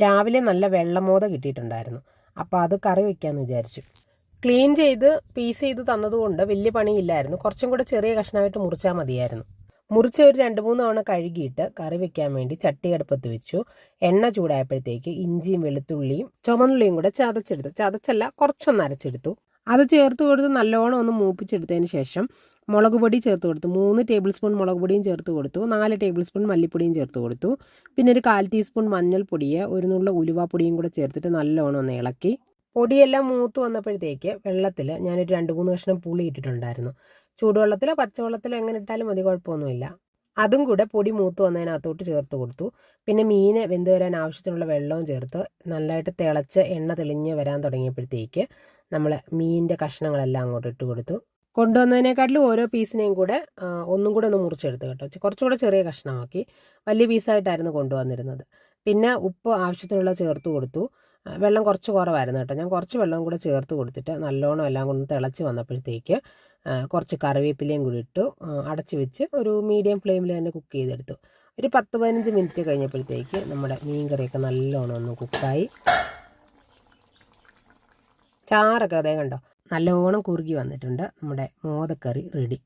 രാവിലെ നല്ല വെള്ളമോത കിട്ടിയിട്ടുണ്ടായിരുന്നു. അപ്പോൾ അത് കറി വയ്ക്കാമെന്ന് വിചാരിച്ചു. ക്ലീൻ ചെയ്ത് പീസ് ചെയ്ത് തന്നതുകൊണ്ട് വലിയ പണിയില്ലായിരുന്നു. കുറച്ചും കൂടെ ചെറിയ കഷ്ണമായിട്ട് മുറിച്ചാൽ മതിയായിരുന്നു. മുറിച്ച് ഒരു 2-3 തവണ കഴുകിയിട്ട് കറി വെക്കാൻ വേണ്ടി ചട്ടി അടുപ്പത്ത് വെച്ചു. എണ്ണ ചൂടായപ്പോഴത്തേക്ക് ഇഞ്ചിയും വെളുത്തുള്ളിയും ചുമന്നുള്ളിയും കൂടെ ചതച്ചല്ല കുറച്ചൊന്ന് അരച്ചെടുത്തു. അത് ചേർത്ത് കൊടുത്ത് നല്ലോണം ഒന്ന് മൂപ്പിച്ചെടുത്തതിന് ശേഷം മുളക് പൊടി ചേർത്ത് കൊടുത്തു. 3 ടേബിൾ സ്പൂൺ മുളക് പൊടിയും ചേർത്ത് കൊടുത്തു. 4 ടേബിൾ സ്പൂൺ മല്ലിപ്പൊടിയും ചേർത്ത് കൊടുത്തു. പിന്നെ ഒരു 1/4 ടീസ്പൂൺ മഞ്ഞൾപ്പൊടിയെ ഒരു നുള്ള ഉലുവാപ്പൊടിയും കൂടെ ചേർത്തിട്ട് നല്ലോണം ഒന്ന് ഇളക്കി. പൊടിയെല്ലാം മൂത്ത് വന്നപ്പോഴത്തേക്ക് വെള്ളത്തിൽ ഞാനൊരു 2-3 കഷ്ണം പുളി ഇട്ടിട്ടുണ്ടായിരുന്നു. ചൂടുവെള്ളത്തിലോ പച്ചവെള്ളത്തിലോ എങ്ങനെ ഇട്ടാലും മതി, കുഴപ്പമൊന്നുമില്ല. അതും കൂടെ പൊടി മൂത്ത് വന്നതിനകത്തോട്ട് ചേർത്ത് കൊടുത്തു. പിന്നെ മീൻ വെന്ത് വരാൻ ആവശ്യത്തിനുള്ള വെള്ളവും ചേർത്ത് നല്ലതായിട്ട് തിളച്ച് എണ്ണ തെളിഞ്ഞ് വരാൻ തുടങ്ങിയപ്പോഴത്തേക്ക് നമ്മൾ മീനിൻ്റെ കഷ്ണങ്ങളെല്ലാം അങ്ങോട്ട് ഇട്ട് കൊടുത്തു. കൊണ്ടുവന്നതിനേക്കാട്ടിലും ഓരോ പീസിനെയും കൂടെ ഒന്നും കൂടെ ഒന്ന് മുറിച്ചെടുത്ത് കേട്ടോ. കുറച്ചുകൂടെ ചെറിയ കഷ്ണമാക്കി. വലിയ പീസായിട്ടായിരുന്നു കൊണ്ടുവന്നിരുന്നത്. പിന്നെ ഉപ്പ് ആവശ്യത്തിനുള്ള ചേർത്ത് കൊടുത്തു. വെള്ളം കുറച്ച് കുറവായിരുന്നു കേട്ടോ. ഞാൻ കുറച്ച് വെള്ളം കൂടെ ചേർത്ത് കൊടുത്തിട്ട് നല്ലോണം എല്ലാം കൊണ്ട് തിളച്ച് വന്നപ്പോഴത്തേക്ക് കുറച്ച് കറിവേപ്പിലയും കൂടി ഇട്ടു. അടച്ച് വെച്ച് ഒരു മീഡിയം ഫ്ലെയിമിൽ തന്നെ കുക്ക് ചെയ്തെടുത്തു. ഒരു 10-15 മിനിറ്റ് കഴിഞ്ഞപ്പോഴത്തേക്ക് നമ്മുടെ മീൻ കറിയൊക്കെ നല്ലോണം ഒന്ന് കുക്കായി. ചാറൊക്കെ അതേ കണ്ടോ നല്ലോണം കുറുകി വന്നിട്ടുണ്ട്. നമ്മുടെ മോദക്കറി റെഡി.